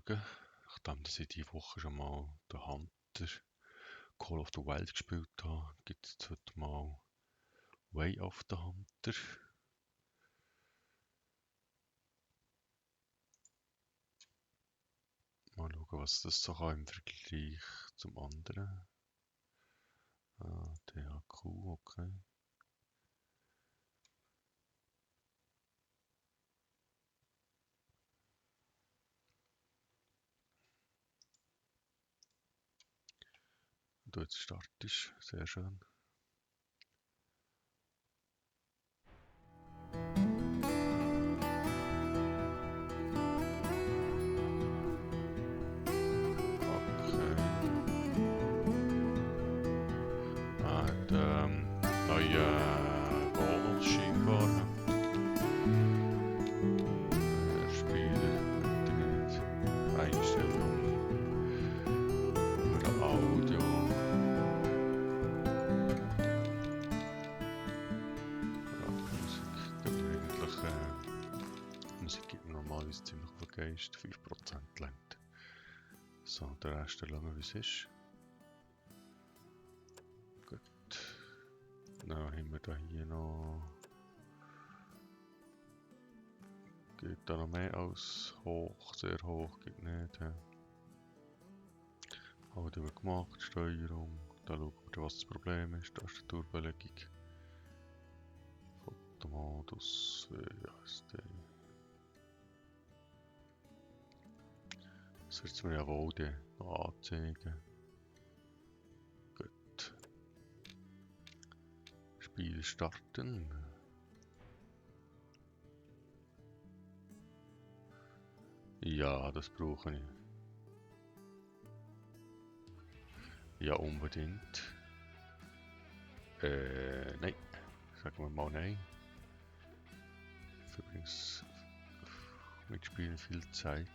anschauen. Nachdem dass ich diese Woche schon mal den Hunter Call of the Wild gespielt habe, gibt es jetzt heute mal Way of the Hunter. Mal schauen, was das so kann im Vergleich zum anderen. THQ, okay. Und jetzt startest, sehr schön. Ziemlich auf den Geist, 5% längt. So, der Rest schauen wir, wie es ist. Gut. Dann haben wir da hier noch. Geht da noch mehr als hoch, sehr hoch, geht nicht. Audio haben wir gemacht, Steuerung. Da schauen wir, was das Problem ist. Tastaturbelegung. Fotomodus, WASD. Das wird mir ja wohl noch anzeigen. Gut. Spiel starten. Ja, das brauche ich. Ja, unbedingt. Nein. Sagen wir mal nein. Übrigens mitspielen viel Zeit.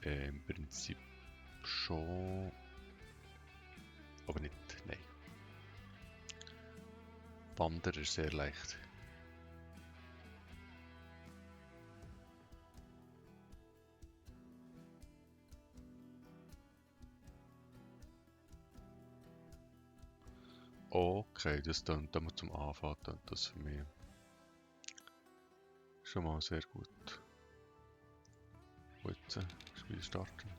Im Prinzip schon, aber nicht, nein. Wandern ist sehr leicht. Okay, das dann zum Anfang dann das für mich schon mal sehr gut. Jetzt Spiel starten.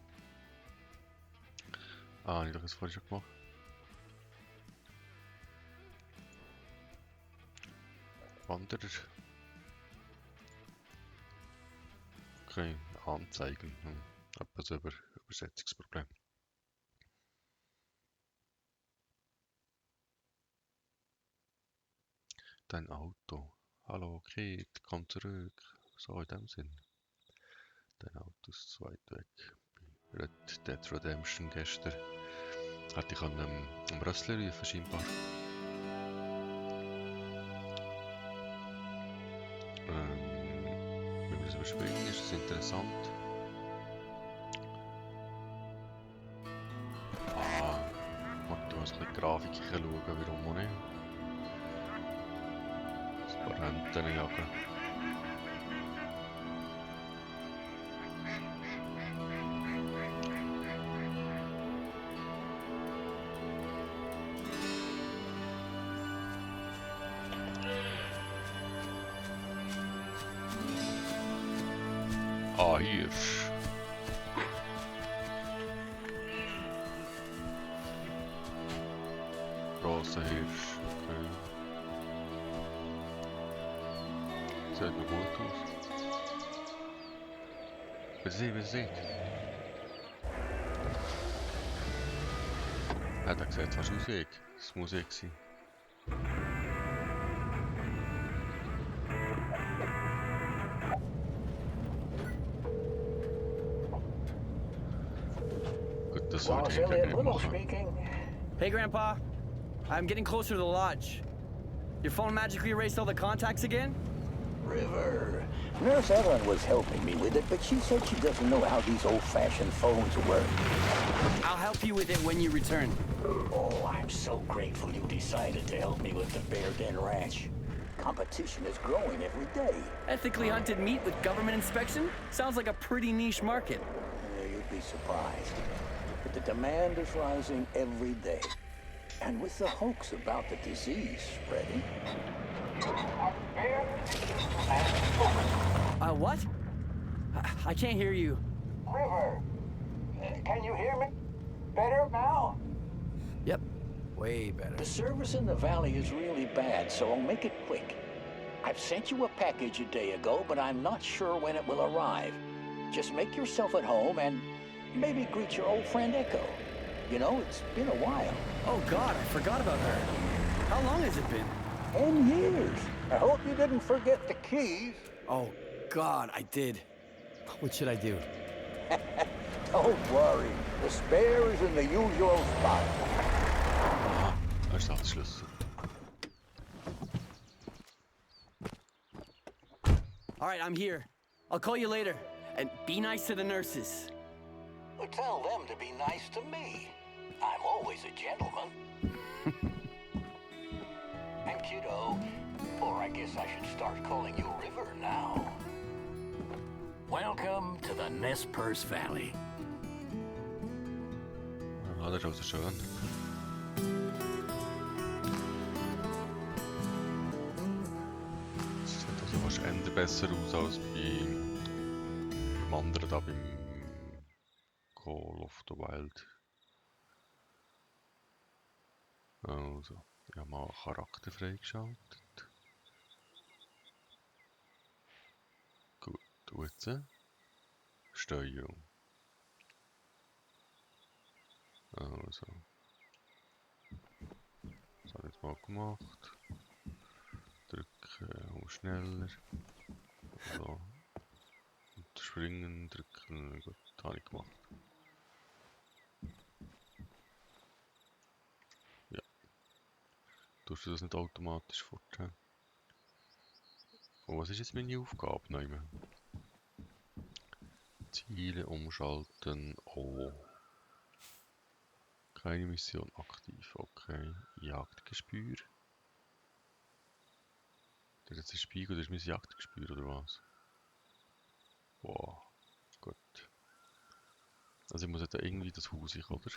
Habe ich doch das vorhin schon gemacht. Wanderer. Okay, anzeigen. Etwas über Übersetzungsproblem. Dein Auto. Hallo Kid, komm zurück. So in dem Sinn. Dein Auto ist zu weit weg. Red Dead Redemption gestern hätte ich am Rössler rufen scheinbar. Wenn wir das überspringen, ist das interessant. Warte, ich muss ein bisschen Grafik schauen, warum auch nicht. Ein paar Renten jagen. Hirsch. Grosser Hirsch, okay. Sieht noch gut aus. Wir sehen. Der sieht fast aus wie ich. Das muss ich sein. Boss Elliot Little speaking. Hey, Grandpa. I'm getting closer to the lodge. Your phone magically erased all the contacts again? River. Nurse Ellen was helping me with it, but she said she doesn't know how these old-fashioned phones work. I'll help you with it when you return. Oh, I'm so grateful you decided to help me with the Bear Den Ranch. Competition is growing every day. Ethically hunted meat with government inspection? Sounds like a pretty niche market. be surprised. But the demand is rising every day. And with the hoax about the disease spreading... What? I can't hear you. River, can you hear me? Better now? Yep, way better. The service in the valley is really bad, so I'll make it quick. I've sent you a package a day ago, but I'm not sure when it will arrive. Just make yourself at home and maybe greet your old friend Echo. You know, it's been a while. Oh God, I forgot about her. How long has it been? 10 years. I hope you didn't forget the keys. Oh God, I did. What should I do? Don't worry. The spare is in the usual spot. Aha, er ist der Schlüssel. All right, I'm here. I'll call you later. And be nice to the nurses. Well, tell them to be nice to me. I'm always a gentleman. And kiddo, or I guess I should start calling you River now. Welcome to the Nez Perce Valley. Ah, das ist also schön. Das sieht also fast eher besser aus als beim anderen da beim Call of the Wild. Also, ich habe mal Charakter freigeschaltet. Gut, jetzt Steuerung. Also, das habe ich jetzt mal gemacht. Drücken schneller. So. Und springen, drücken. Gut, das habe ich gemacht. Ja. Tust du das nicht automatisch fort? He? Und was ist jetzt meine Aufgabe? Nein. Ziele umschalten. Oh. Keine Mission aktiv. Okay. Jagdgespür. Das ist jetzt ein Spiegel, das ist mein Jagdgespür oder was? Wow. Gut. Also ich muss jetzt irgendwie das Haus ich, oder?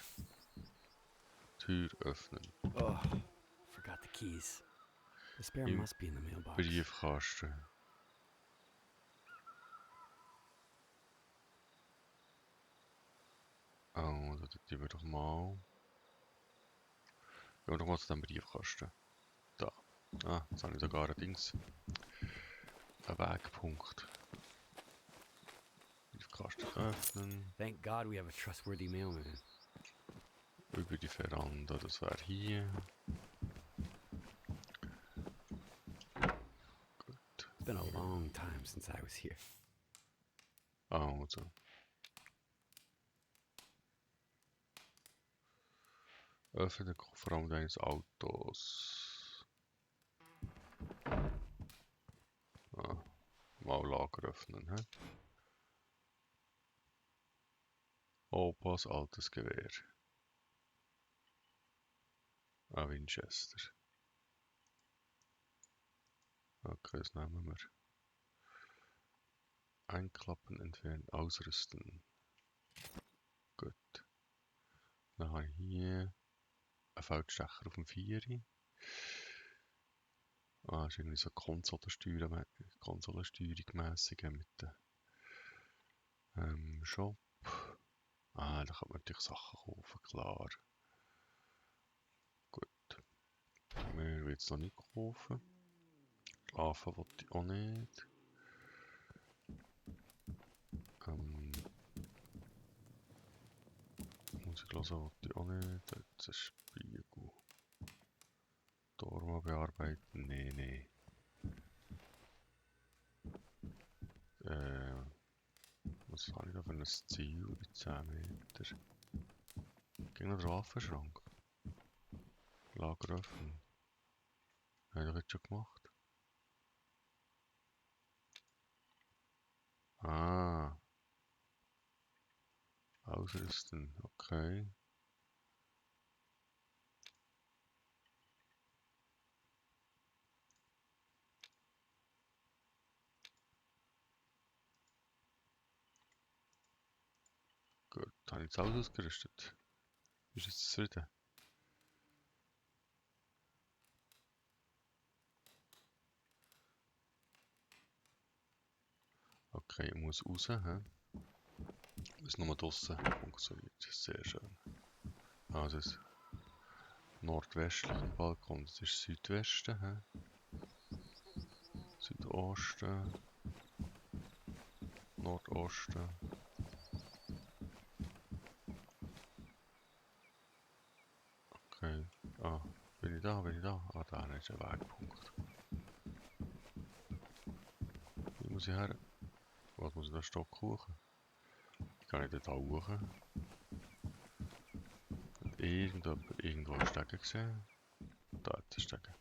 Tür öffnen. Oh, forgot the keys. The spare Im must be in the mailbox. Briefkasten. Also, da tun wir doch mal. Gehen wir doch mal zu dem Briefkasten. Da. Ah, jetzt habe ich sogar allerdings einen Wegpunkt. Briefkasten öffnen. Thank God we have a trustworthy mailman. Über die Veranda, das wäre hier. Gut. It's been a long time since I was here. Also. Öffne den Kofferraum deines Autos. Ah, mal Lager öffnen, hä? Opas altes Gewehr. Ein Winchester. Okay, das nehmen wir. Einklappen, entfernen, ausrüsten. Gut. Dann habe ich hier einen Feldstecher auf dem 4. Ah, ist irgendwie so Konsolensteuerung mässig mit dem Shop. Ah, da kann man natürlich Sachen kaufen, klar. Gut. Mehr will es noch nicht kaufen. Schlafen wollte ich auch nicht. Musik hören wollte ich auch nicht. Jetzt ein Spiegel. Dorma bearbeiten? Nee. Was habe ich da für ein Ziel in 10 Meter? Gegen den Waffenschrank. Lager öffnen. Habe ich doch jetzt schon gemacht. Ah. Ausrüsten, okay. Gut. Da habe ich jetzt alles ausgerüstet. Ist jetzt zufrieden? Okay, ich muss raus. Muss nur draussen funktioniert. Sehr schön. Also das nordwestliche Balkon, das ist Südwesten. Südosten. Nordosten. Okay. Ah, bin ich da? Bin ich da? Ah, da ist ein Wegpunkt. Wie muss ich her? Was muss ich da Stock hoch? Ich kann nicht da hoch. Irgendwo einen Stegen gesehen. Da hat der Stegen.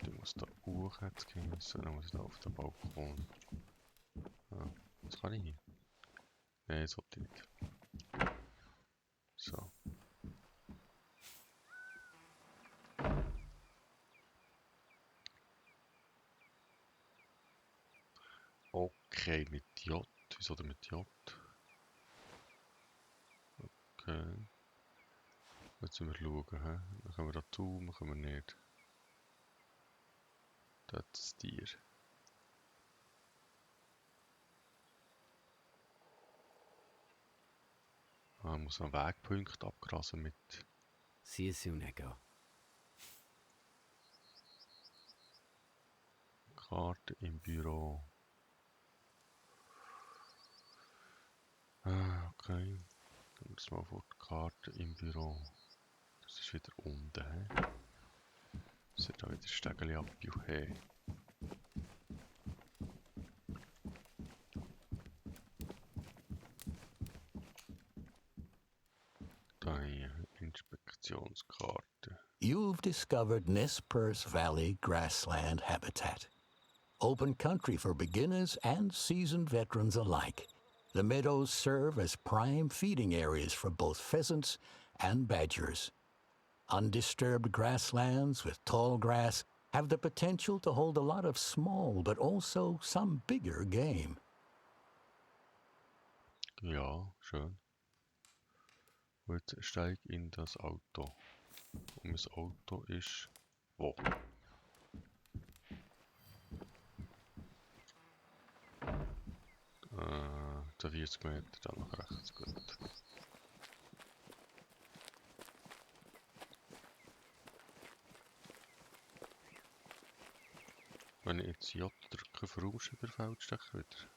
Ich muss da hoch jetzt gehen. So, dann muss ich da auf den Balkon. Ah, was kann ich hier? Nein, das sollte ich nicht. So. Okay, mit J. Wieso denn mit J? Okay. Jetzt müssen wir schauen. Dann können wir da tun, können wir nicht. Das ist das Tier. Ah, ich muss einen Wegpunkt abgrasen mit See you soon, Echo. Karte im Büro. Ah, okay. Dann muss mal vor die Karte im Büro. Das ist wieder unten. Das wird da wieder Stegeli ab. Juhe. Da hier, Inspektionskarte. You've discovered Nez Perce Valley grassland habitat. Open country for beginners and seasoned veterans alike. The meadows serve as prime feeding areas for both pheasants and badgers. Undisturbed grasslands with tall grass have the potential to hold a lot of small but also some bigger game. Ja, schön. Und jetzt steige ich in das Auto. Und mein Auto ist wo? Der 40 Meter, dann nach rechts, gut. Wenn ich jetzt J drücke, verrauscht der Feldstecker wieder.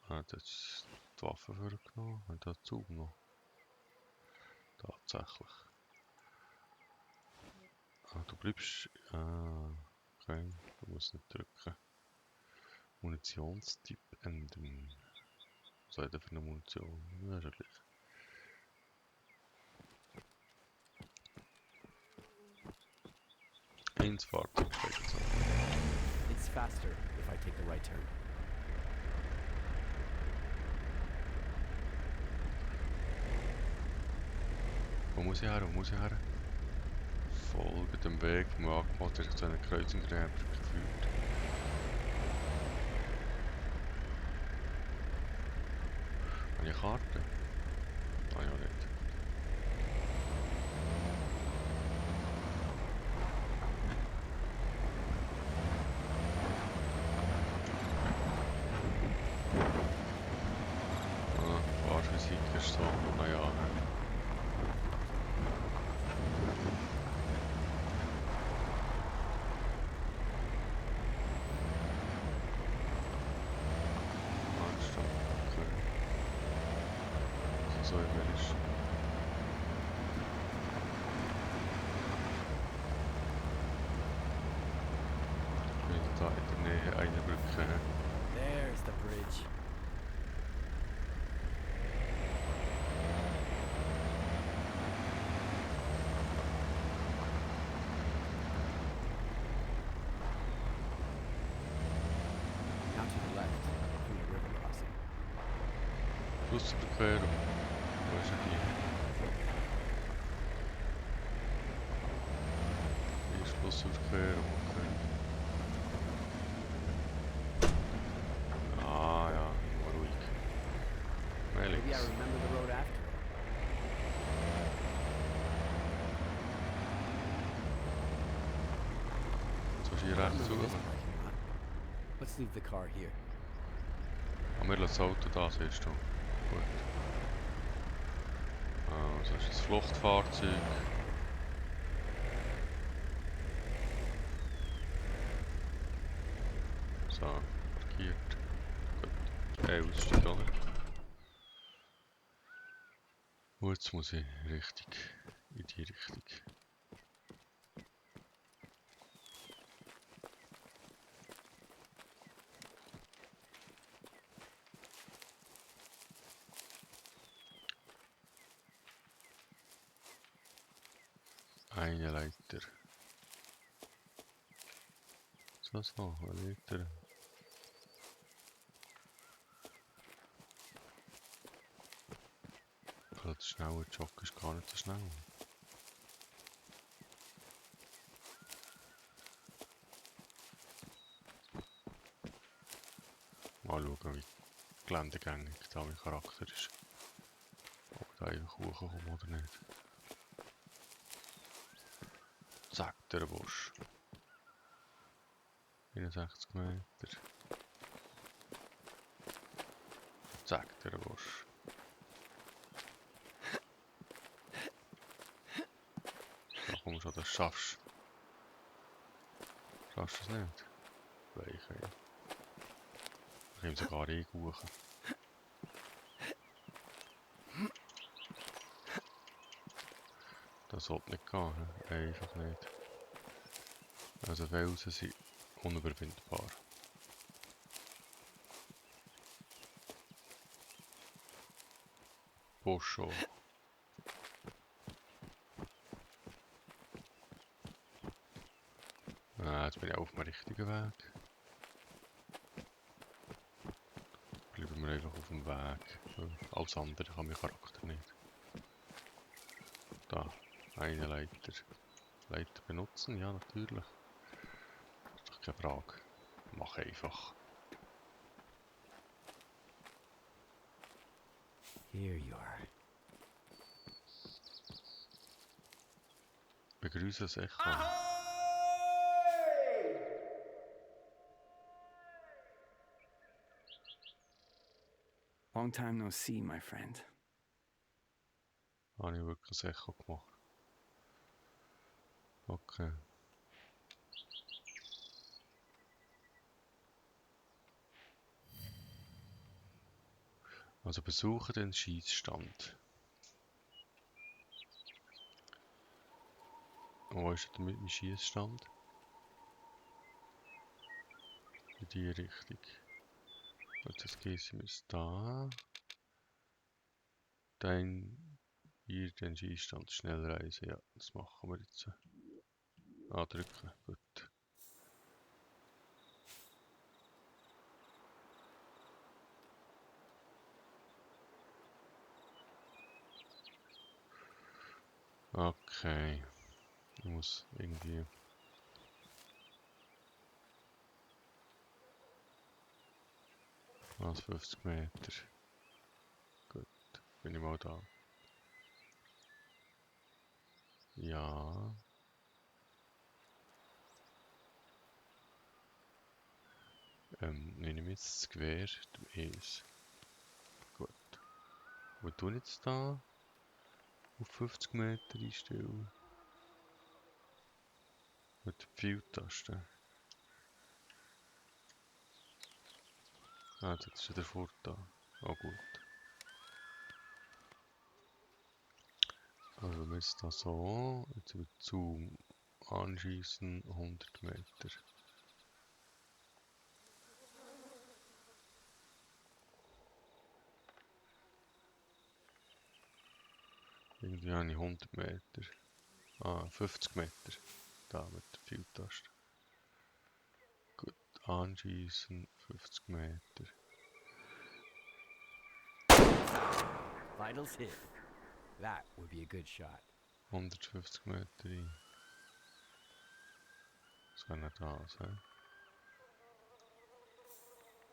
Ah, das ist die Waffe vorgenommen und dazu noch. Tatsächlich. Ah, du bleibst. Ah, okay, du musst nicht drücken. Munitionstyp ändern. Was hat er für eine Munition? Ja, ist ja gleich. Ins Fahrzeug steigt so. It's faster if I take the right turn. Wo muss ich her? Wo muss ich her? Folge dem Weg vom Angmalt, der sich zu einer Kreuzung der Brücke führt. Habe ich eine Karte? Ah ja, nicht. Ah, Fahrphysik ist so, naja. So, wenn ich. Bin da in der Nähe einer Brücke. There's the bridge. Now to the left, through the river crossing. Flussüberquerung. Wo ist er hier? Hier ist Flussüberquerung, okay. Ah, Berg Remember this suchen. parking lot. Let's leave the car here. Aber wir lassen das Auto da, siehst du. Gut. Also ist das Fluchtfahrzeug. So, parkiert. Gut. Aussteigt, oder? Und jetzt muss ich richtig in die Richtung. Eine Leiter. So, eine Leiter. Also der schnelle Jog ist gar nicht so schnell. Mal schauen, wie geländegängig da mein Charakter ist. Ob ich da einfach hochkomme oder nicht. Zack, der Busch. 61 Meter. Zack, der Busch. So, komm schon, das schaffst du. Schaffst du es nicht? Weiche. Ich kann ihm sogar einguchen. Das sollte nicht gehen, he? Einfach nicht. Also Felsen sind unüberwindbar. Busch auch. Jetzt bin ich auf dem richtigen Weg. Bleiben wir einfach auf dem Weg. Alles andere kann mein Charakter nicht. Da, eine Leiter. Leiter benutzen? Ja, natürlich. Ist doch keine Frage. Mach einfach. Here you are. Begrüße das Echo. Long time no see, my friend. Habe ich wirklich ein Echo gemacht. Okay. Also besuche den Schießstand. Wo ist denn mit dem Schießstand? In die Richtung. Jetzt gehen wir da. Dann hier den Schießstand schnell reisen. Ja, das machen wir jetzt. Drücken. Gut. Okay. Ich muss irgendwie. Was 50 Meter. Gut. Bin ich mal da. Ja. Nehme ich jetzt das Gewehr, dem Eis. Gut. Wo tun jetzt da? Auf 50 Meter einstellen. Mit der Pfeiltaste. Jetzt ist wieder fort da. Oh gut. Also wir jetzt da so. Jetzt wird Zoom anschießen 100 Meter. Irgendwie habe ich 100 Meter. 50 Meter. Da mit der Pfeiltaste. Gut, anschießen 50 Meter. Vitals hit. That would be a good shot. 150 Meter rein. Das wäre nicht das, hä?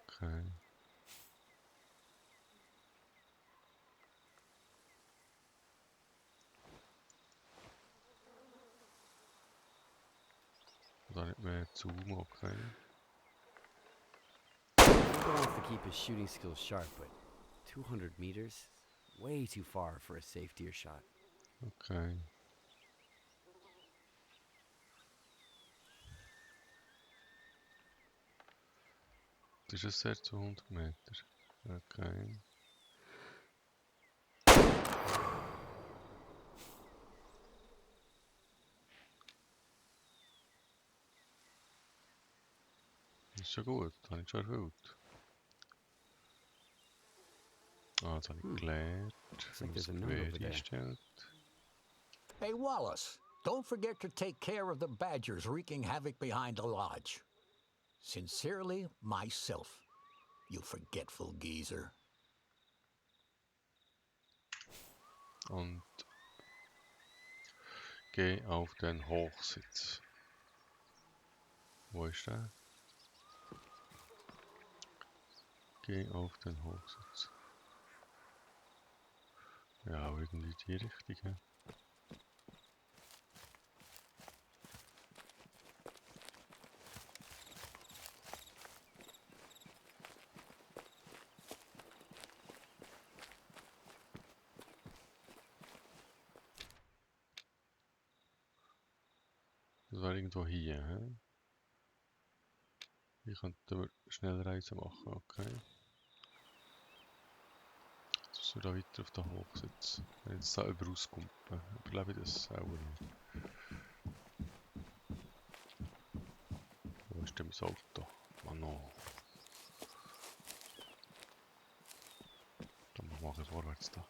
Okay. Da nicht mehr Zoom, okay. Hugo wants to keep his shooting skills sharp, but 200 meters? Way too far for a safe deer shot. Okay. Das ist sehr 200 Meter. Okay. Das ist ja gut, das habe ich schon erfüllt. Ah, jetzt habe ich gelernt, Looks wie like man das there's a note Gewehr over there. einstellt. Hey, Wallace, don't forget to take care of the badgers wreaking havoc behind the lodge. Sincerely, myself. You forgetful geezer. Und geh auf den Hochsitz. Wo ist der? Geh auf den Hochsitz. Ja, irgendwie die richtige. Das war irgendwo hier, hä? Hier könnten wir Schnellreise machen, okay. Jetzt müssen wir da weiter auf den Hochsitz. Wenn ich jetzt da über rauskumpen, überlebe ich das auch nicht. Wo ist denn mein Auto? Mann, oh. Dann machen wir vorwärts da.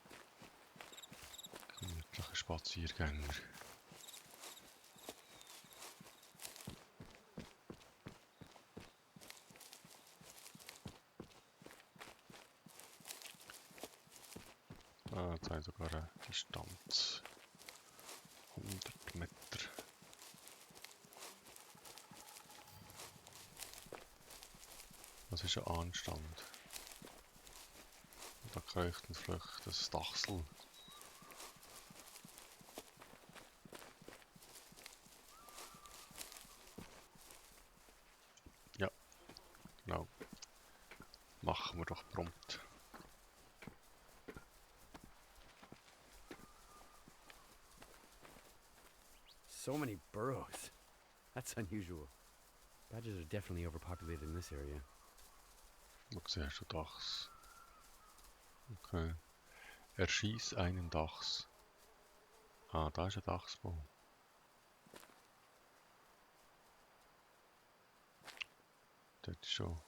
Gemütliche Spaziergänger. Ah, jetzt habe ich sogar eine Distanz. 100 Meter. Was ist ein Anstand? Da kreucht und fleucht das Dachsel. Ja, genau. Machen wir doch prompt. So many burrows. That's unusual. Badgers are definitely overpopulated in this area. Du siehst schon Dachs. Okay. Erschieß einen Dachs. Ah, da ist ein Dachsbau. Dort ist schon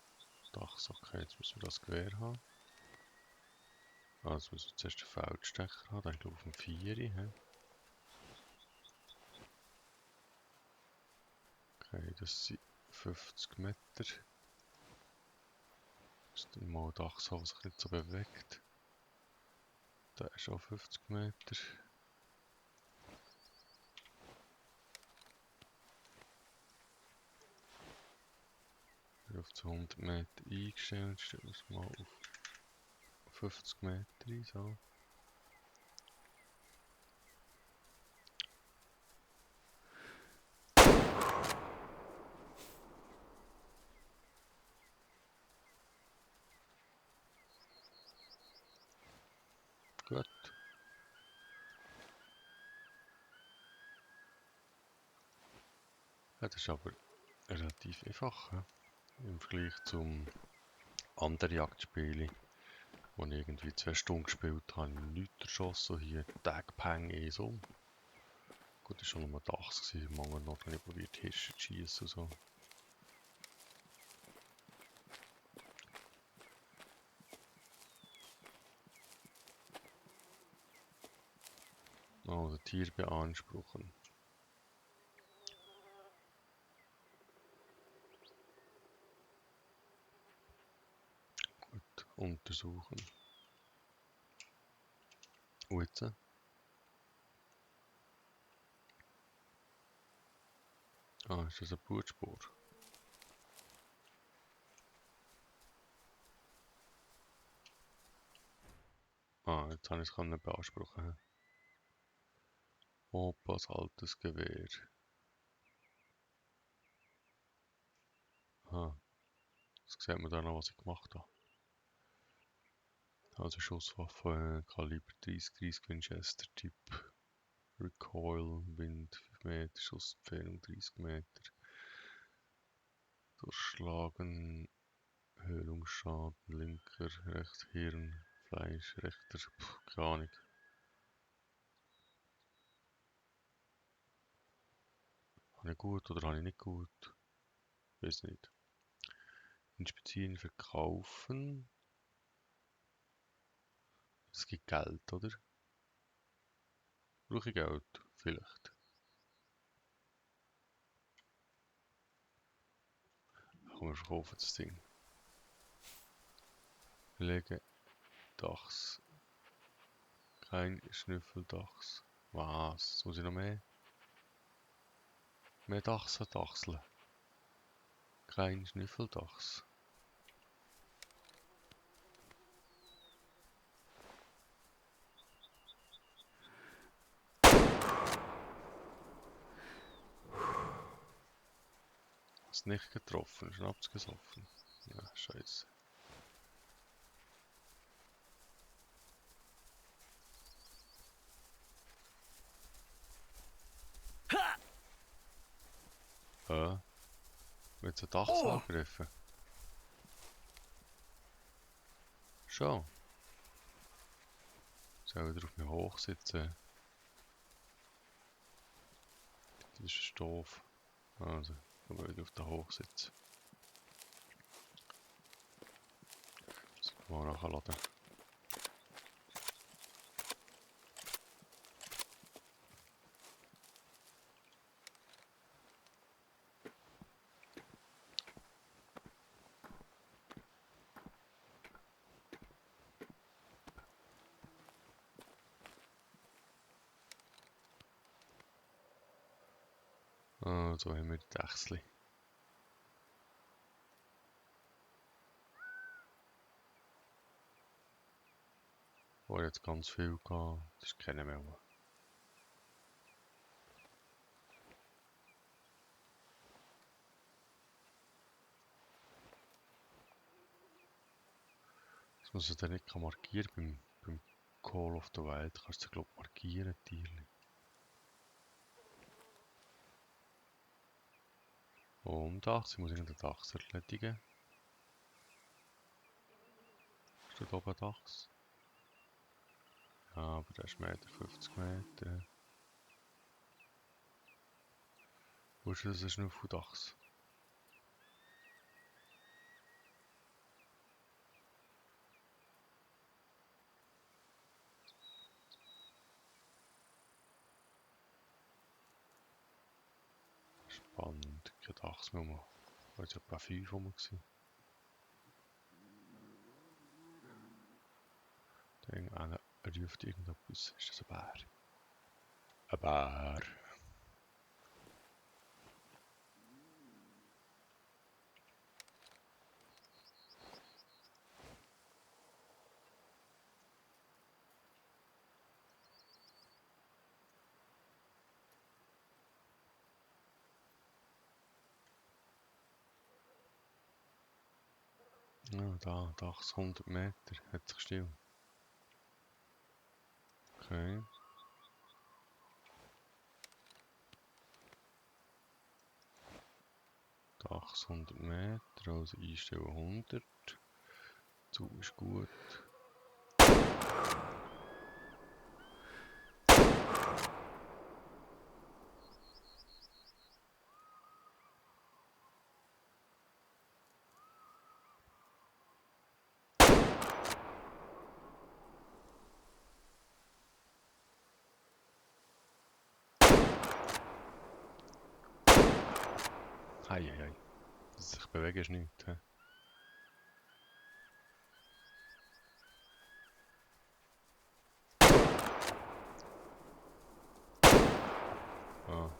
Dachs. Okay, jetzt müssen wir das Gewehr haben. Ah, jetzt müssen wir zuerst den Feldstecher haben. Den glaube ich auf dem 4. He? Okay, das sind 50 Meter. Dass dann mal Dachs haben, was sich nicht so bewegt. Da ist auch 50 Meter. Auf 200 Meter eingestellt, stellen wir es mal auf 50 Meter ein, so. Gut. Ja, das ist aber relativ einfach, he? Im Vergleich zum anderen Jagdspielen, wo ich irgendwie 2 Stunden gespielt habe, nichts erschossen, hier Tagpeng so. Gut, das war schon nur Dachs, manchmal noch nicht probiert Hirsche zu schiessen und so. Oh, Tier beanspruchen. Gut, untersuchen. Und jetzt? Ah, ist das eine Blutspur? Ah, jetzt habe ich es nicht beanspruchen. Opas altes Gewehr. Aha. Jetzt sieht man da noch, was ich gemacht habe. Also Schusswaffe, Kaliber 30 Winchester Typ, Recoil, Wind 5 Meter, Schussentfernung 30 Meter, Durchschlagen, Hörungsschaden, linker, rechter Hirn, Fleisch, rechter, keine Ahnung. Habe ich gut oder habe ich nicht gut? Weiß nicht. Inspizieren, verkaufen. Es gibt Geld, oder? Brauche ich Geld? Vielleicht. Komm, wir verkaufen das Ding. Legen Dachs. Kein Schnüffeldachs. Was? Muss ich noch mehr? Mehr Dachs an Dachseln. Kein Schnüffeldachs. Hast nicht getroffen, Schnaps gesoffen. Ja, scheiße. Willst du Dachs angreifen? Schon. Soll wieder auf mich hochsitzen? Das ist doof. Also, ich will wieder auf den Hochsitz. Das mal nachladen. Ah, so haben wir die Dächsli. Oh, jetzt ganz viel gehabt. Das ist keine mehr. Das muss ich dann nicht markieren beim Call of the Wild. Kannst du glaube ich markieren, Tierli. Und Dachs, ich muss irgendeinen Dachs erledigen. Steht oben Dachs? Ja, aber der ist Meter, 50 Meter. Wo ist das ein Schnüffeldachs? Spannend, kein Dachs mehr. Da war jetzt etwa 5 rum. Einer ruft irgendetwas. Ist das ein Bär? Ein Bär. Ja, da, Dachs 100 Meter. Hat sich still. Okay. Dachs 100 Meter, also einstellen 100. Zug ist gut. Heieiei. Dass sich bewegen ist nichts. He? Ah.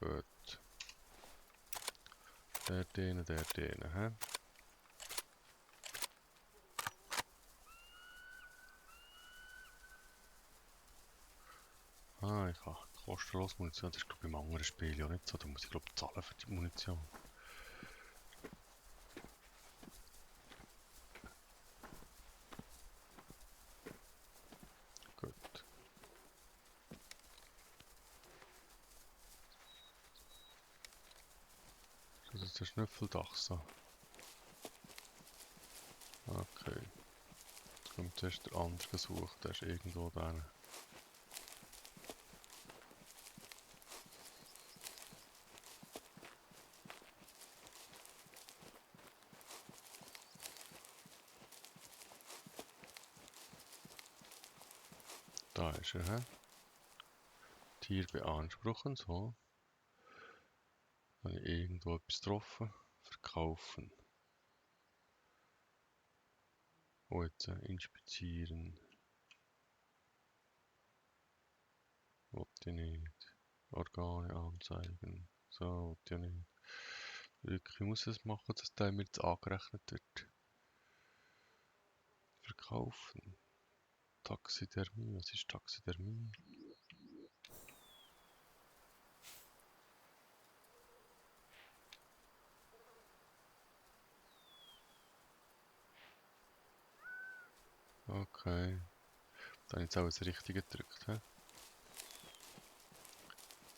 Gut. Der den, hä? Ah, ich kann kostenlos Munition. Das ist glaube ich im anderen Spiel ja nicht so. Da muss ich glaube zahlen für die Munition. Gut. Das ist der Schnüffeldachse. Okay. Jetzt kommt zuerst der andere gesucht. Der ist irgendwo da. Da ist er, hä? Tier beanspruchen, so. Habe ich irgendwo etwas getroffen? Verkaufen. Oh, jetzt inspizieren. Wollte ich nicht. Organe anzeigen. So, wollte ich nicht. Ich muss es machen, dass der mir jetzt angerechnet wird. Verkaufen. Taxidermie. Was ist Taxidermie? Okay. Da habe ich jetzt auch das Richtige gedrückt. He?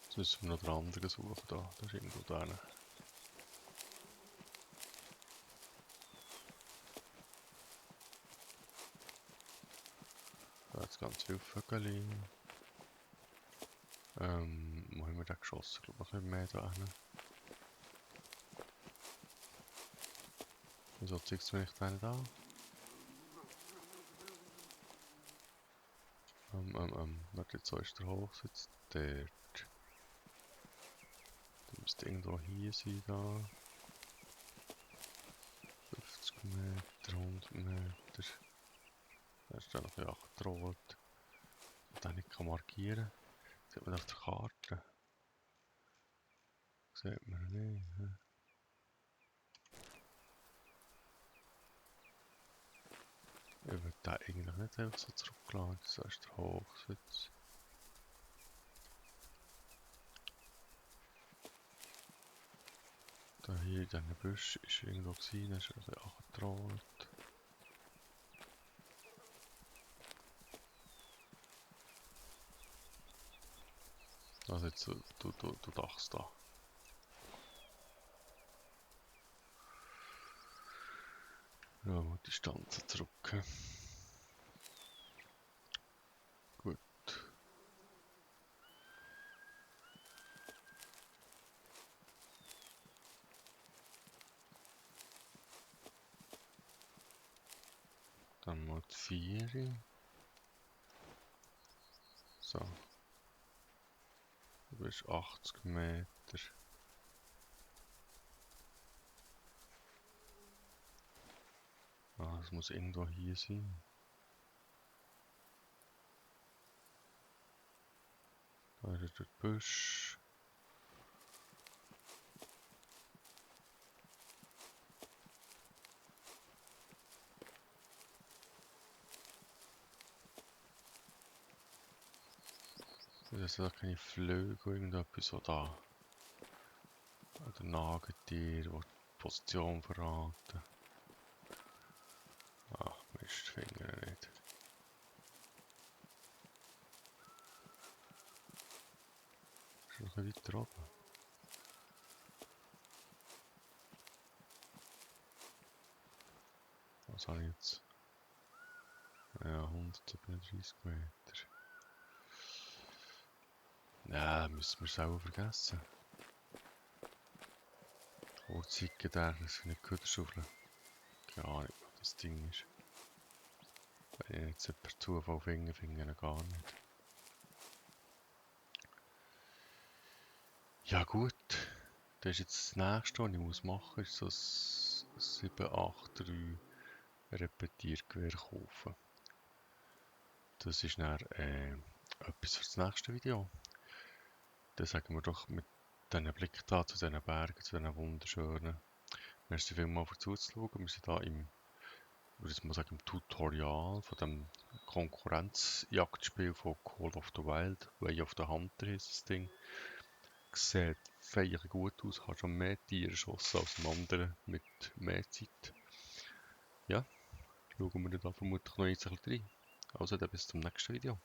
Jetzt müssen wir noch den anderen suchen. Da ist irgendwo da. Da hat es ganz viele Vögel. Wo haben wir den geschossen? Ich glaube noch ein bisschen mehr da hinten. Wieso zeigt es mir nicht einen da? Warte, jetzt so ist der Hochsitz. Dort. Der müsste irgendwo hier sein, da. 50 Meter, 100 Meter. Da ist dann noch ein 8 rot. Und den ich markieren kann. Sieht man auf der Karte. Sieht man nicht. He? Ich würde den eigentlich nicht einfach so zurückladen. So ist der Hochsitz. Da hier in diesem Busch ist irgendwo gewesen, da ist ein 8 rot. Also jetzt du Dachs da. Ja, die Distanzen zurück. Gut. Dann mal die 4. So. Du bist 80 Meter. Ah, das muss irgendwo hier sein. Da ist der Busch. Das sind keine Flügel, irgendetwas so da. Oder Nagetier, die Position verraten. Ah, Mist, Finger nicht. Ist noch ein bisschen weiter oben. Was habe ich jetzt? Ja, 137 Meter. Ja, müssen wir selber vergessen. Kurzzeitig der, das sind nicht Köderschaufeln. Keine Ahnung, was das Ding ist. Wenn ich jetzt per Zufall finde, finde ich ihn gar nicht. Ja gut, das ist jetzt das nächste, was ich machen muss, ist so ein 783 Repetiergewehr kaufen. Das ist dann etwas für das nächste Video. Dann sagen wir doch mit diesen Blick da zu diesen Bergen, zu diesen wunderschönen. Merci vielmals für zuzuschauen. Wir sind hier im, würde ich mal sagen, im Tutorial von dem Konkurrenzjagdspiel von Call of the Wild. Way of the Hunter ist das Ding. Sieht feier gut aus, hat schon mehr Tiere erschossen als ein anderer mit mehr Zeit. Ja, schauen wir da vermutlich noch ein bisschen rein. Also dann bis zum nächsten Video.